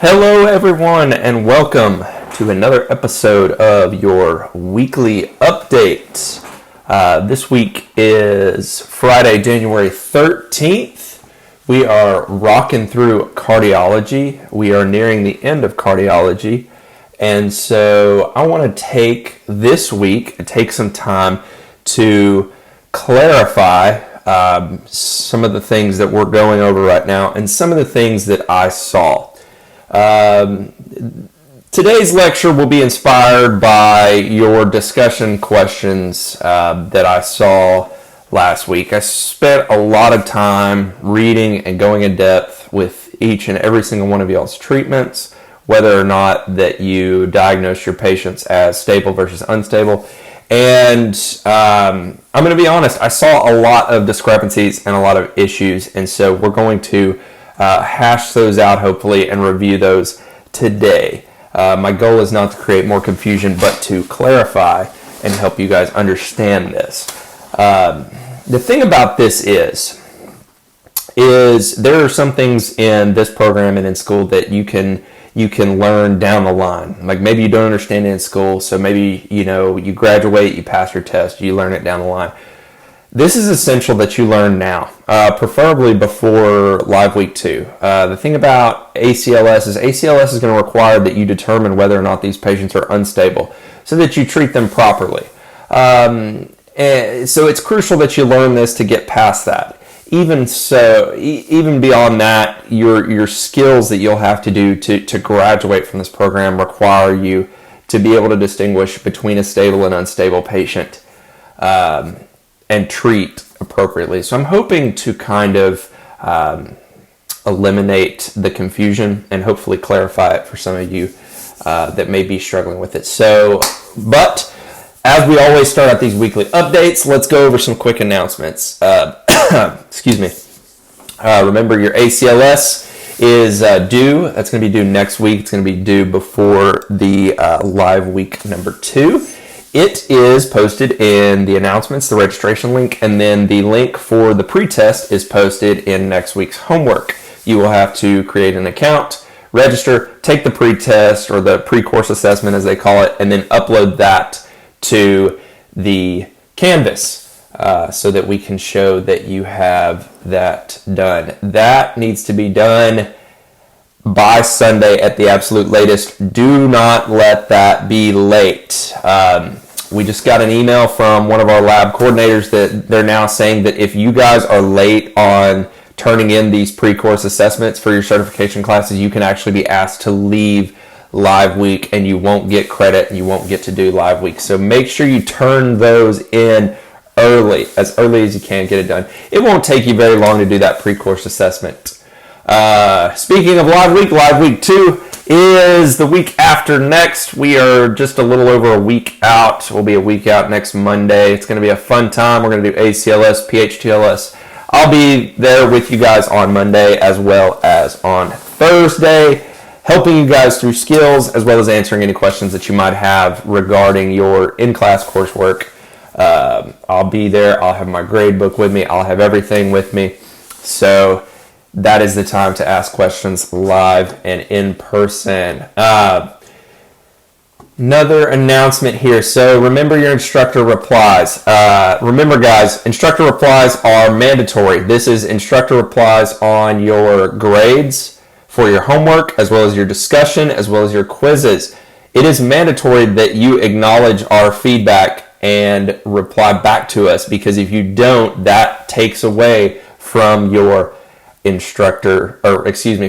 Hello, everyone, and welcome to another episode of your weekly update. This week is Friday, January 13th. We are rocking through cardiology. We are nearing the end of cardiology. And so I want to take this week and take some time to clarify some of the things that we're going over right now and some of the things that I saw. Today's lecture will be inspired by your discussion questions that I saw last week. I spent a lot of time reading and going in depth with each and every single one of y'all's treatments, whether or not that you diagnose your patients as stable versus unstable. And I'm going to be honest, I saw a lot of discrepancies and a lot of issues, and so we're going to hash those out hopefully and review those today. My goal is not to create more confusion but to clarify and help you guys understand this. The thing about this is there are some things in this program and in school that you can learn down the line. Like maybe you don't understand it in school, so maybe you graduate, you pass your test, you learn it down the line. This is essential that you learn now, preferably before Live Week 2. The thing about ACLS is going to require that you determine whether or not these patients are unstable so that you treat them properly. And so it's crucial that you learn this to get past that. Even so, even beyond that, your skills that you'll have to do to graduate from this program require you to be able to distinguish between a stable and unstable patient. And treat appropriately. So I'm hoping to kind of eliminate the confusion and hopefully clarify it for some of you that may be struggling with it. But as we always start out these weekly updates, let's go over some quick announcements. Excuse me. Remember, your ACLS is due. That's going to be due next week. It's going to be due before the live week number 2. It is posted in the announcements, the registration link, and then the link for the pretest is posted in next week's homework. You will have to create an account, register, take the pretest or the pre-course assessment as they call it, and then upload that to the Canvas so that we can show that you have that done. That needs to be done by Sunday at the absolute latest. Do not let that be late. We just got an email from one of our lab coordinators that they're now saying that if you guys are late on turning in these pre-course assessments for your certification classes, you can actually be asked to leave live week and you won't get credit and you won't get to do live week. So make sure you turn those in as early as you can, get it done. It won't take you very long to do that pre-course assessment. Speaking of live week 2 is the week after next. We are just a little over a week out. We'll be a week out next Monday. It's going to be a fun time. We're going to do ACLS, PHTLS. I'll be there with you guys on Monday as well as on Thursday, helping you guys through skills as well as answering any questions that you might have regarding your in-class coursework. I'll be there. I'll have my grade book with me. I'll have everything with me. So that is the time to ask questions live and in person. Another announcement here. So remember your instructor replies. Remember, guys, instructor replies are mandatory. This is instructor replies on your grades for your homework, as well as your discussion, as well as your quizzes. It is mandatory that you acknowledge our feedback and reply back to us, because if you don't, that takes away from your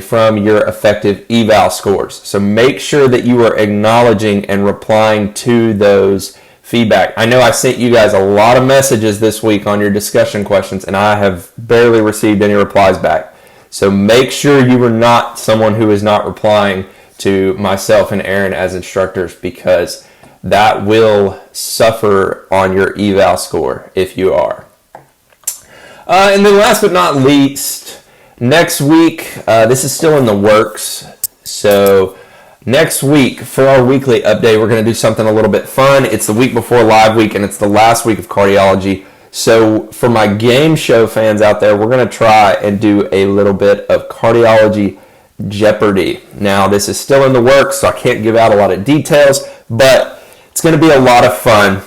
from your effective eval scores. So make sure that you are acknowledging and replying to those feedback. I know I sent you guys a lot of messages this week on your discussion questions, and I have barely received any replies back. So make sure you are not someone who is not replying to myself and Aaron as instructors, because that will suffer on your eval score if you are. And then last but not least, next week, this is still in the works, so next week for our weekly update, we're going to do something a little bit fun. It's the week before live week, and it's the last week of cardiology. So for my game show fans out there, we're going to try and do a little bit of cardiology Jeopardy. Now, this is still in the works, so I can't give out a lot of details, but it's going to be a lot of fun.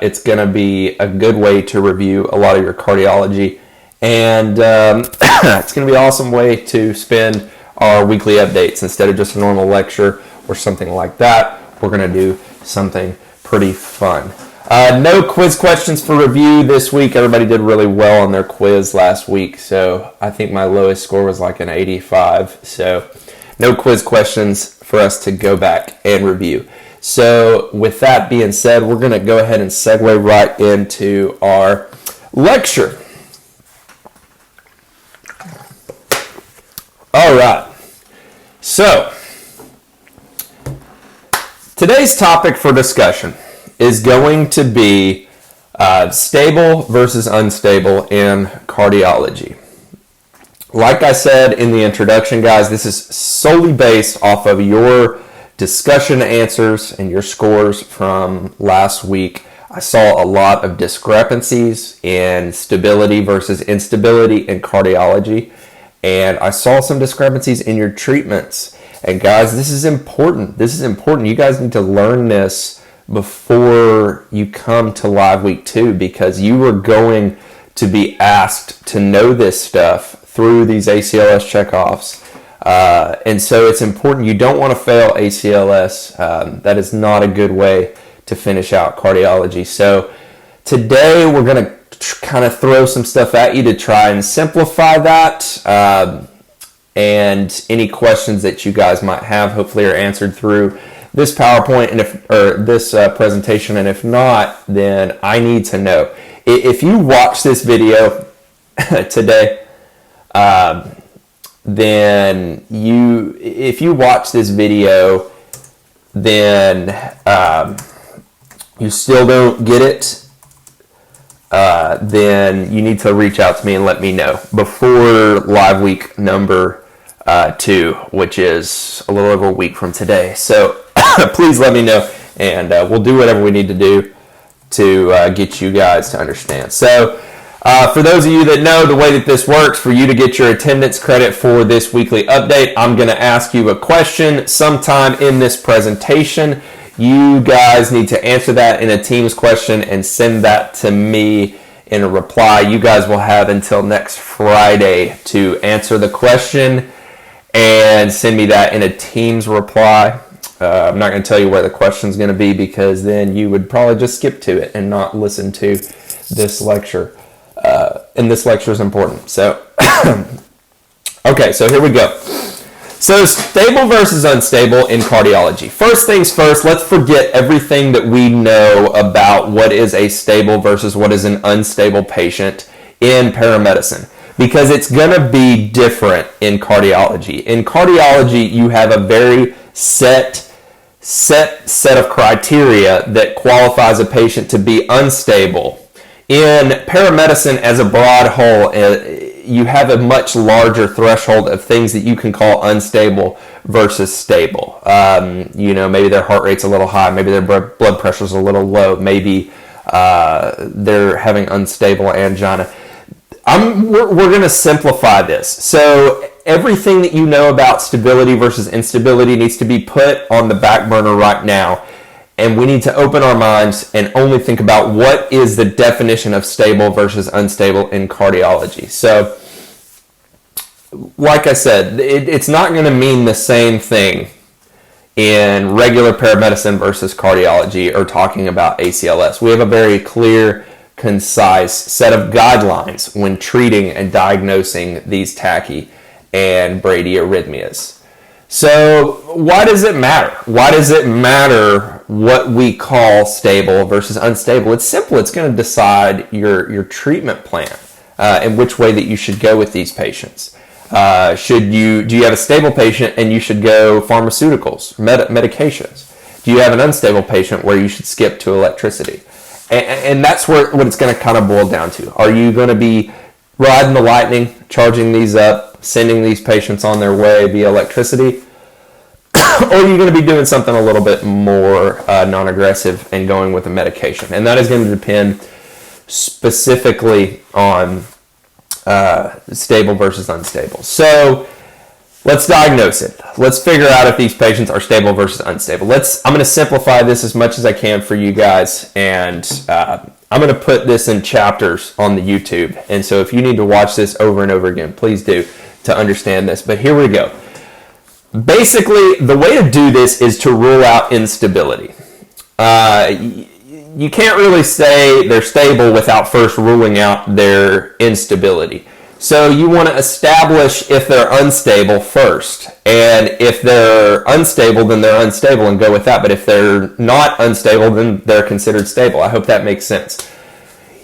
It's going to be a good way to review a lot of your cardiology, and it's going to be an awesome way to spend our weekly updates. Instead of just a normal lecture or something like that, we're going to do something pretty fun. No quiz questions for review this week. Everybody did really well on their quiz last week, so I think my lowest score was like an 85. So no quiz questions for us to go back and review. So with that being said, we're going to go ahead and segue right into our lecture. All right. So today's topic for discussion is going to be stable versus unstable in cardiology. Like I said in the introduction, guys, this is solely based off of your discussion answers and your scores from last week. I saw a lot of discrepancies in stability versus instability in cardiology, and I saw some discrepancies in your treatments. And guys, this is important. This is important. You guys need to learn this before you come to Live Week 2, because you are going to be asked to know this stuff through these ACLS checkoffs. And so it's important. You don't want to fail ACLS. That is not a good way to finish out cardiology. So today we're going to kind of throw some stuff at you to try and simplify that. And any questions that you guys might have hopefully are answered through this PowerPoint or this presentation, and if not, then I need to know. If you watch this video today, if you watch this video, then you still don't get it, then you need to reach out to me and let me know before Live Week number 2, which is a little over a week from today. So please let me know, and we'll do whatever we need to do to get you guys to understand. So for those of you that know the way that this works, for you to get your attendance credit for this weekly update, I'm going to ask you a question sometime in this presentation. You guys need to answer that in a Teams question and send that to me in a reply. You guys will have until next Friday to answer the question and send me that in a Teams reply. I'm not going to tell you where the question is going to be, because then you would probably just skip to it and not listen to this lecture. And this lecture is important. So, okay, so here we go. So stable versus unstable in cardiology. First things first, let's forget everything that we know about what is a stable versus what is an unstable patient in paramedicine, because it's going to be different in cardiology. In cardiology, you have a very set of criteria that qualifies a patient to be unstable. In paramedicine, as a broad whole, you have a much larger threshold of things that you can call unstable versus stable. Maybe their heart rate's a little high, maybe their blood pressure's a little low, maybe they're having unstable angina. We're going to simplify this. So everything that you know about stability versus instability needs to be put on the back burner right now. And we need to open our minds and only think about what is the definition of stable versus unstable in cardiology. So, like I said, it's not going to mean the same thing in regular paramedicine versus cardiology or talking about ACLS. We have a very clear, concise set of guidelines when treating and diagnosing these tachy and bradyarrhythmias. So why does it matter? Why does it matter what we call stable versus unstable? It's simple. It's going to decide your treatment plan and which way that you should go with these patients. Do you have a stable patient and you should go pharmaceuticals, medications? Do you have an unstable patient where you should skip to electricity? And that's what it's going to kind of boil down to. Are you going to be riding the lightning, charging these up, sending these patients on their way via electricity? Or are you going to be doing something a little bit more non-aggressive and going with a medication? And that is going to depend specifically on stable versus unstable. So let's diagnose it. Let's figure out if these patients are stable versus unstable. I'm going to simplify this as much as I can for you guys, and I'm going to put this in chapters on the YouTube. And so if you need to watch this over and over again, please do, to understand this. But here we go. Basically, the way to do this is to rule out instability. You can't really say they're stable without first ruling out their instability. So you want to establish if they're unstable first. And if they're unstable, then they're unstable and go with that. But if they're not unstable, then they're considered stable. I hope that makes sense.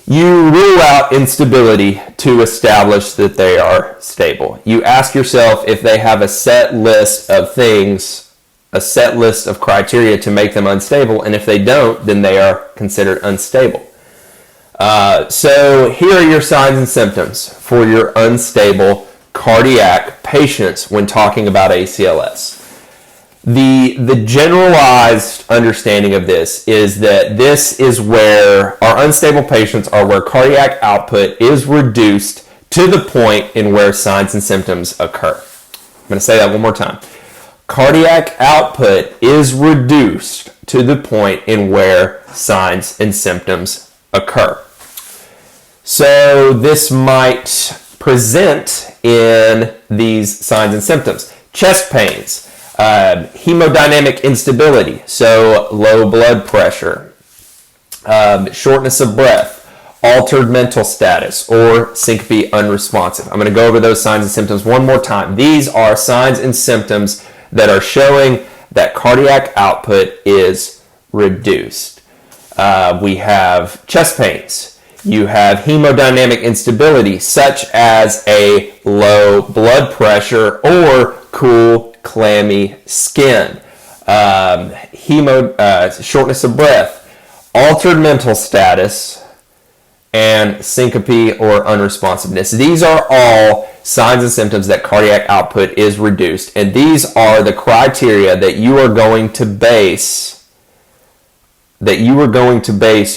You rule out instability to establish that they are stable. You ask yourself if they have a set list of things, a set list of criteria to make them unstable. And if they don't, then they are considered unstable. So here are your signs and symptoms for your unstable cardiac patients when talking about ACLS. The generalized understanding of this is that this is where our unstable patients are where cardiac output is reduced to the point in where signs and symptoms occur. I'm going to say that one more time. Cardiac output is reduced to the point in where signs and symptoms occur. So this might present in these signs and symptoms. Chest pains, hemodynamic instability, so low blood pressure, shortness of breath, altered mental status, or syncope unresponsive. I'm going to go over those signs and symptoms one more time. These are signs and symptoms that are showing that cardiac output is reduced. We have chest pains. You have hemodynamic instability, such as a low blood pressure or cool, clammy skin. Shortness of breath, altered mental status, and syncope or unresponsiveness. These are all signs and symptoms that cardiac output is reduced, and these are the criteria that you are going to base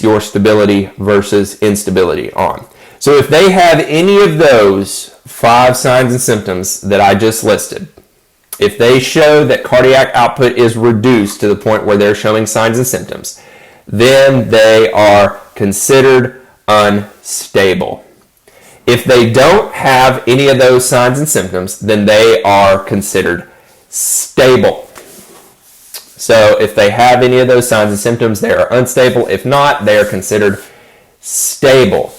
your stability versus instability on. So if they have any of those 5 signs and symptoms that I just listed, if they show that cardiac output is reduced to the point where they're showing signs and symptoms, then they are considered unstable. If they don't have any of those signs and symptoms, then they are considered stable. So if they have any of those signs and symptoms, they are unstable. If not, they are considered stable.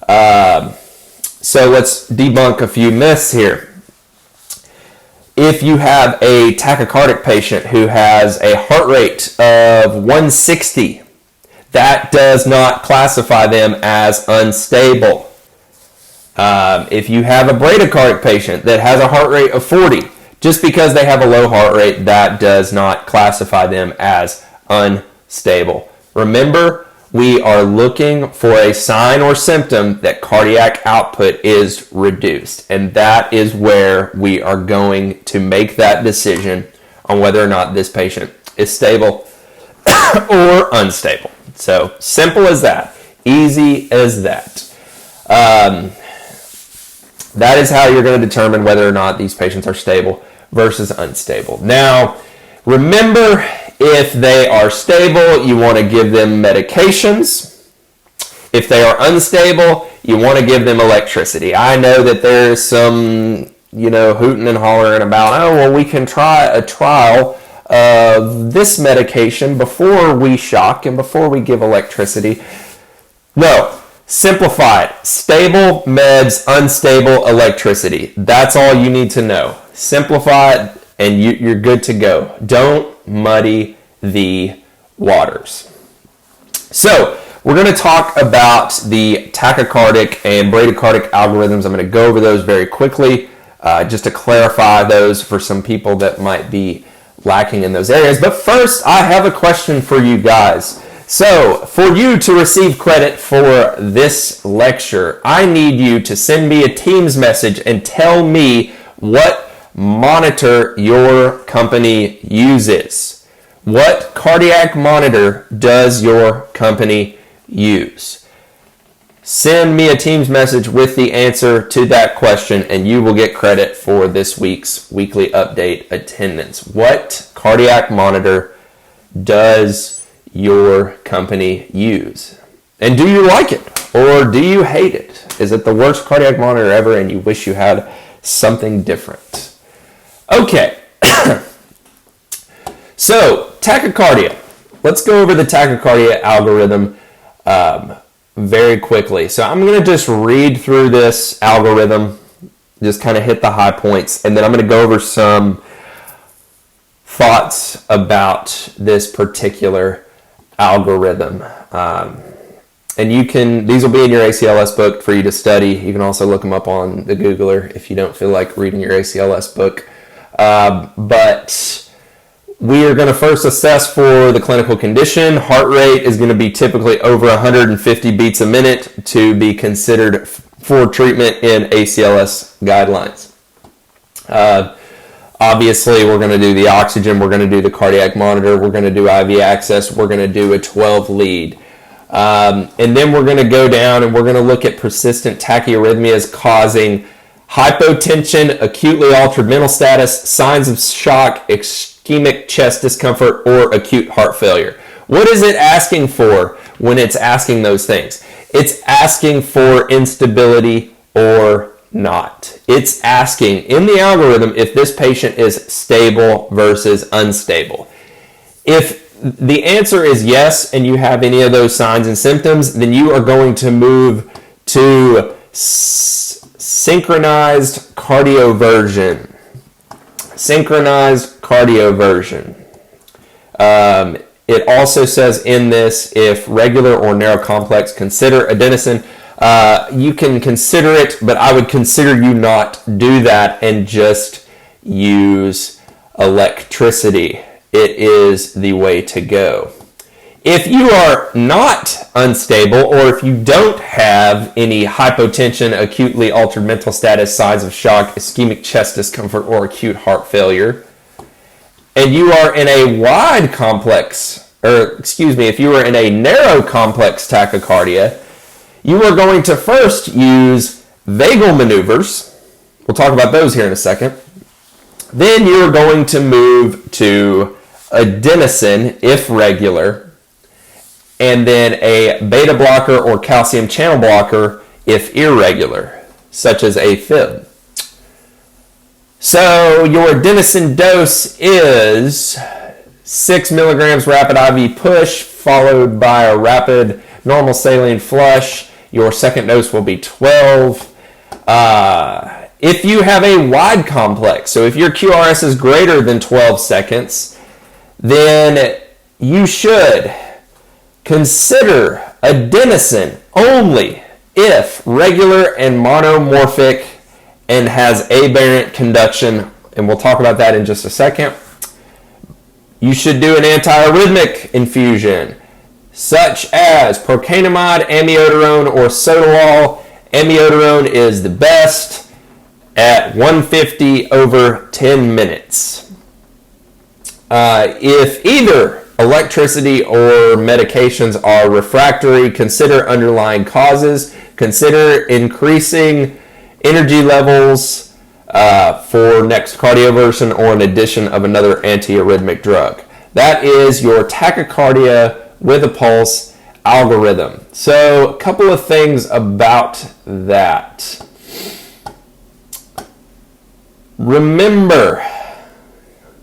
So let's debunk a few myths here. If you have a tachycardic patient who has a heart rate of 160, that does not classify them as unstable. If you have a bradycardic patient that has a heart rate of 40, just because they have a low heart rate, that does not classify them as unstable. Remember, we are looking for a sign or symptom that cardiac output is reduced. And that is where we are going to make that decision on whether or not this patient is stable or unstable. So simple as that. Easy as that. That is how you're going to determine whether or not these patients are stable versus unstable. Now, remember, if they are stable, you want to give them medications. If they are unstable, you want to give them electricity. I know that there's some, hooting and hollering about, oh, well, we can try a trial of this medication before we shock and before we give electricity. No. Simplify it. Stable meds, unstable electricity. That's all you need to know. Simplify it and you're good to go. Don't muddy the waters. So we're going to talk about the tachycardic and bradycardic algorithms. I'm going to go over those very quickly just to clarify those for some people that might be lacking in those areas. But first, I have a question for you guys. So, for you to receive credit for this lecture, I need you to send me a Teams message and tell me what monitor your company uses. What cardiac monitor does your company use? send me a Teams message with the answer to that question, and you will get credit for this week's weekly update attendance. What cardiac monitor does your company use? And do you like it, or do you hate it? Is it the worst cardiac monitor ever and you wish you had something different? Okay. So, tachycardia. Let's go over the tachycardia algorithm very quickly. So I'm going to just read through this algorithm, just kind of hit the high points, and then I'm going to go over some thoughts about this particular algorithm. And these will be in your ACLS book for you to study. You can also look them up on the Googler if you don't feel like reading your ACLS book. But we are going to first assess for the clinical condition. Heart rate is going to be typically over 150 beats a minute to be considered for treatment in ACLS guidelines. Obviously, we're going to do the oxygen, we're going to do the cardiac monitor, we're going to do IV access, we're going to do a 12 lead. And then we're going to go down and we're going to look at persistent tachyarrhythmias causing hypotension, acutely altered mental status, signs of shock, ischemic chest discomfort, or acute heart failure. What is it asking for when it's asking those things? It's asking for instability or not. It's asking in the algorithm if this patient is stable versus unstable. If the answer is yes and you have any of those signs and symptoms, then you are going to move to synchronized cardioversion. Synchronized cardioversion. It also says in this, if regular or narrow complex, consider adenosine. You can consider it, but I would consider you not do that and just use electricity. It is the way to go. If you are not unstable, or if you don't have any hypotension, acutely altered mental status, signs of shock, ischemic chest discomfort, or acute heart failure, and you are in a wide complex, if you are in a narrow complex tachycardia, you are going to first use vagal maneuvers. We'll talk about those here in a second. Then you're going to move to adenosine, if regular, and then a beta blocker or calcium channel blocker, if irregular, such as AFib. So your adenosine dose is 6 milligrams rapid IV push, followed by a rapid normal saline flush. Your second dose will be 12. If you have a wide complex, so if your QRS is greater than 12 seconds, then you should consider adenosine only if regular and monomorphic and has aberrant conduction, and we'll talk about that in just a second. You should do an antiarrhythmic infusion, such as procainamide, amiodarone, or sotalol. Amiodarone is the best at 150 over 10 minutes. If either electricity or medications are refractory, consider underlying causes. Consider increasing energy levels for next cardioversion or an addition of another antiarrhythmic drug. That is your tachycardia with a pulse algorithm. So a couple of things about that. Remember,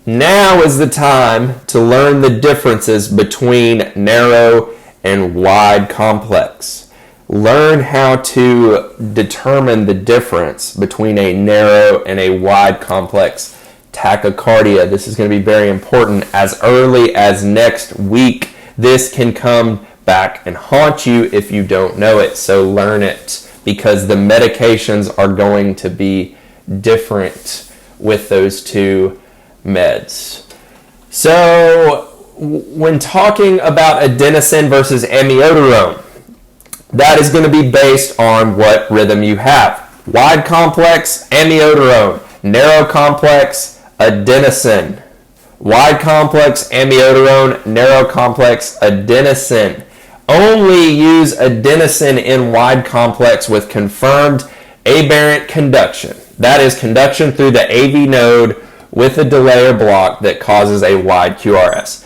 now is the time to learn the differences between narrow and wide complex. Learn how to determine the difference between a narrow and a wide complex tachycardia. This is going to be very important. As early as next week, this can come back and haunt you if you don't know it. So learn it, because the medications are going to be different with those two meds. So when talking about adenosine versus amiodarone, that is going to be based on what rhythm you have. Wide complex, amiodarone. Narrow complex, adenosine. Wide complex, amiodarone. Narrow complex, adenosine. Only use adenosine in wide complex with confirmed aberrant conduction. That is conduction through the AV node with a delay or block that causes a wide QRS.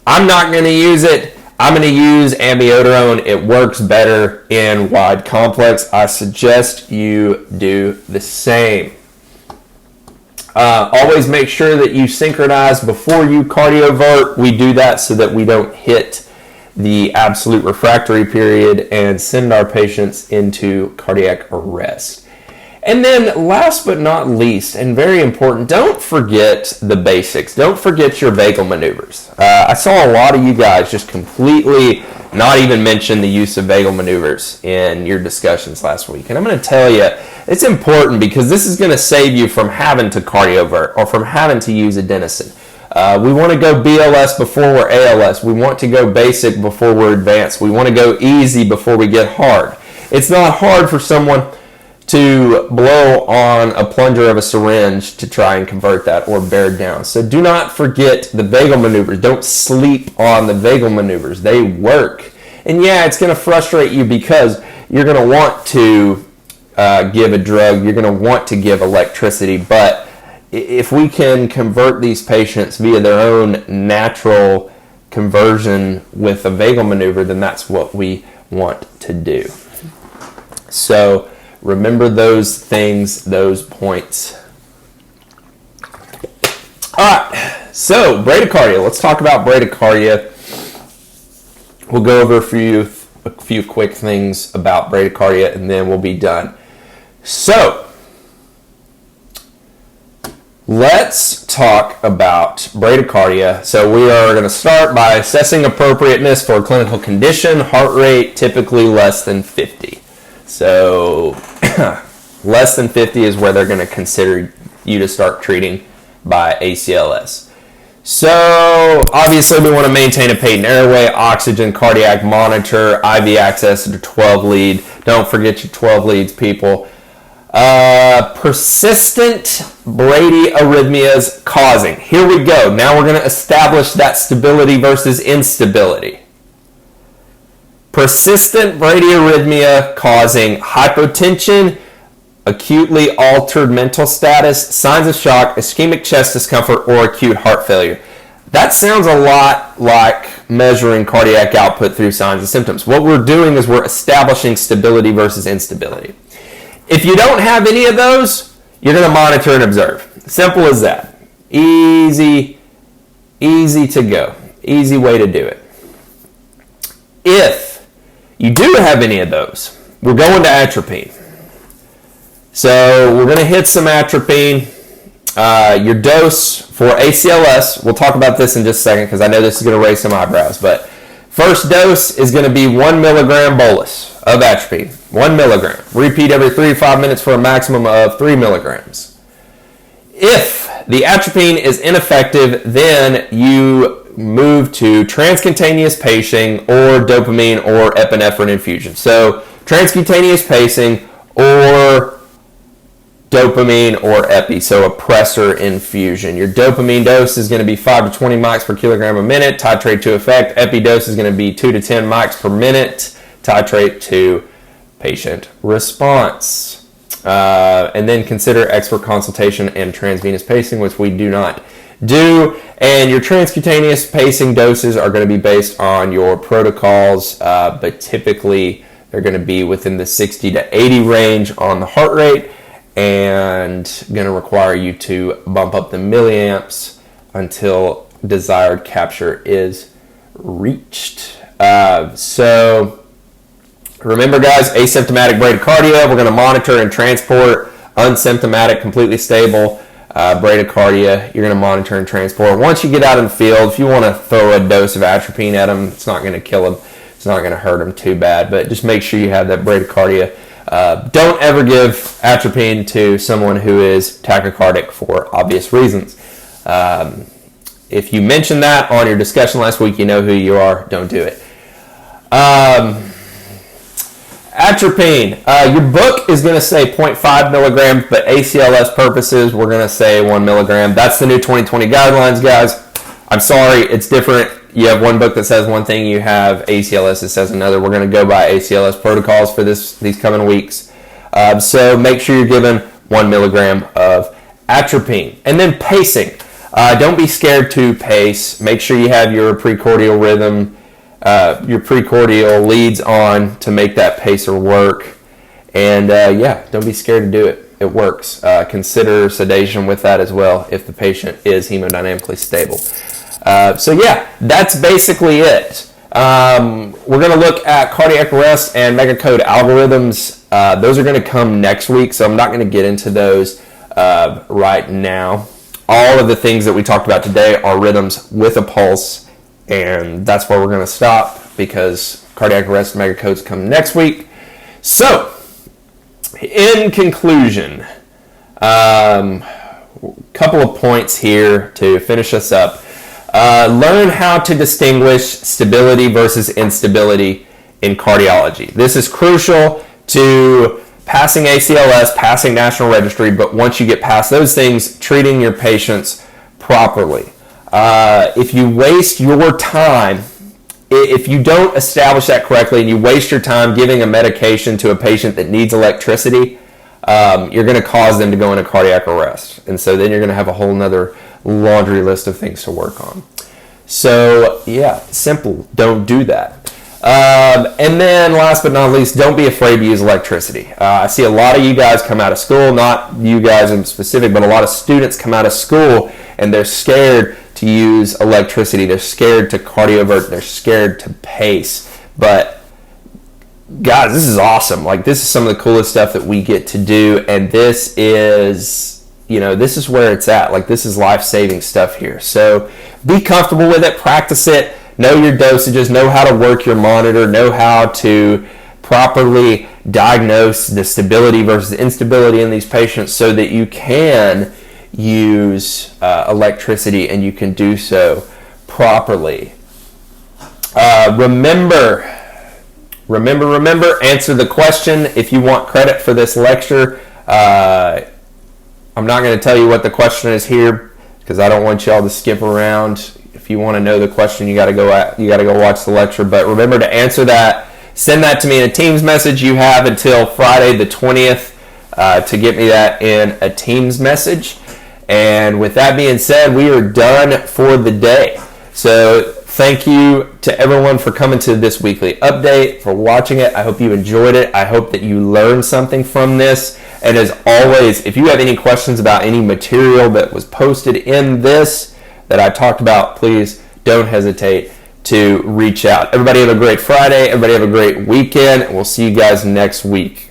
I'm not going to use it. I'm going to use amiodarone. It works better in wide complex. I suggest you do the same. Always make sure that you synchronize before you cardiovert. We do that so that we don't hit the absolute refractory period and send our patients into cardiac arrest. And then last but not least, and very important, don't forget the basics. Don't forget your vagal maneuvers. I saw a lot of you guys just completely not even mention the use of vagal maneuvers in your discussions last week. And I'm going to tell you, it's important because this is going to save you from having to cardiovert or from having to use adenosine. We want to go BLS before we're ALS. We want to go basic before we're advanced. We want to go easy before we get hard. It's not hard for someone to blow on a plunger of a syringe to try and convert that or bear down. So do not forget the vagal maneuvers. Don't sleep on the vagal maneuvers. They work. And yeah, it's going to frustrate you because you're going to want to give a drug. You're going to want to give electricity. But if we can convert these patients via their own natural conversion with a vagal maneuver, then that's what we want to do. So remember those things, those points. All right, so bradycardia. Let's talk about bradycardia. We'll go over a few quick things about bradycardia, and then we'll be done. So let's talk about bradycardia. So we are going to start by assessing appropriateness for a clinical condition. Heart rate typically less than 50. So less than 50 is where they're going to consider you to start treating by ACLS. So obviously we want to maintain a patent airway, oxygen, cardiac monitor, IV access to 12 lead. Don't forget your 12 leads, people. Persistent bradyarrhythmias causing. Here we go. Now we're going to establish that stability versus instability. Persistent bradyarrhythmia causing hypotension, acutely altered mental status, signs of shock, ischemic chest discomfort, or acute heart failure. That sounds a lot like measuring cardiac output through signs and symptoms. What we're doing is we're establishing stability versus instability. If you don't have any of those, you're going to monitor and observe. Simple as that. Easy to go. Easy way to do it. If you do have any of those, we're going to atropine. So we're going to hit some atropine. Your dose for ACLS, we'll talk about this in just a second because I know this is going to raise some eyebrows, but first dose is going to be 1 milligram bolus of atropine. 1 milligram. Repeat every 3 to 5 minutes for a maximum of 3 milligrams. If the atropine is ineffective, then you move to transcutaneous pacing or dopamine or epinephrine infusion. So transcutaneous pacing or dopamine or epi, so a pressor infusion. Your dopamine dose is going to be 5 to 20 mics per kilogram a minute, titrate to effect. Epi dose is going to be 2 to 10 mics per minute, titrate to patient response. And then consider expert consultation and transvenous pacing, which we do not do. And your transcutaneous pacing doses are going to be based on your protocols, but typically they're going to be within the 60 to 80 range on the heart rate and going to require you to bump up the milliamps until desired capture is reached. So remember, guys, asymptomatic bradycardia, we're going to monitor and transport. Unsymptomatic, completely stable bradycardia, you're going to monitor and transport. Once you get out in the field, if you want to throw a dose of atropine at them, it's not going to kill them. It's not going to hurt them too bad, but just make sure you have that bradycardia. Don't ever give atropine to someone who is tachycardic for obvious reasons. If you mentioned that on your discussion last week, you know who you are. Don't do it. Atropine. Your book is going to say 0.5 milligrams, but ACLS purposes, we're going to say 1 milligram. That's the new 2020 guidelines, guys. I'm sorry, it's different. you have one book that says one thing, you have ACLS that says another. We're going to go by ACLS protocols for these coming weeks. So make sure you're given 1 milligram of atropine. And then pacing. Don't be scared to pace. Make sure you have your precordial rhythm, your precordial leads on to make that pacer work. And don't be scared to do it. It works. Consider sedation with that as well if the patient is hemodynamically stable. That's basically it. We're going to look at cardiac arrest and megacode algorithms. Those are going to come next week, so I'm not going to get into those right now. All of the things that we talked about today are rhythms with a pulse, and that's where we're going to stop because cardiac arrest and megacodes come next week. So, in conclusion, couple of points here to finish us up. Learn how to distinguish stability versus instability in cardiology. This is crucial to passing ACLS, passing National Registry, but once you get past those things, treating your patients properly. If you waste your time, if you don't establish that correctly and you waste your time giving a medication to a patient that needs electricity, you're going to cause them to go into cardiac arrest. And so then you're going to have a whole nother laundry list of things to work on. So, simple. Don't do that. And then last but not least, don't be afraid to use electricity. I see a lot of you guys come out of school, not you guys in specific, but a lot of students come out of school and they're scared to use electricity. They're scared to cardiovert. They're scared to pace. But guys, this is awesome. Like, this is some of the coolest stuff that we get to do, and this is, this is where it's at. Like, this is life-saving stuff here. So be comfortable with it. Practice it. Know your dosages, know how to work your monitor, know how to properly diagnose the stability versus instability in these patients so that you can use electricity and you can do so properly. Remember, answer the question if you want credit for this lecture. I'm not going to tell you what the question is here because I don't want y'all to skip around. If you want to know the question, you got to go watch the lecture. But remember to answer that. Send that to me in a Teams message. You have until Friday the 20th to get me that in a Teams message. And with that being said, we are done for the day. So thank you to everyone for coming to this weekly update, for watching it. I hope you enjoyed it. I hope that you learned something from this. And as always, if you have any questions about any material that was posted in this that I talked about, please don't hesitate to reach out. Everybody have a great Friday. Everybody have a great weekend. We'll see you guys next week.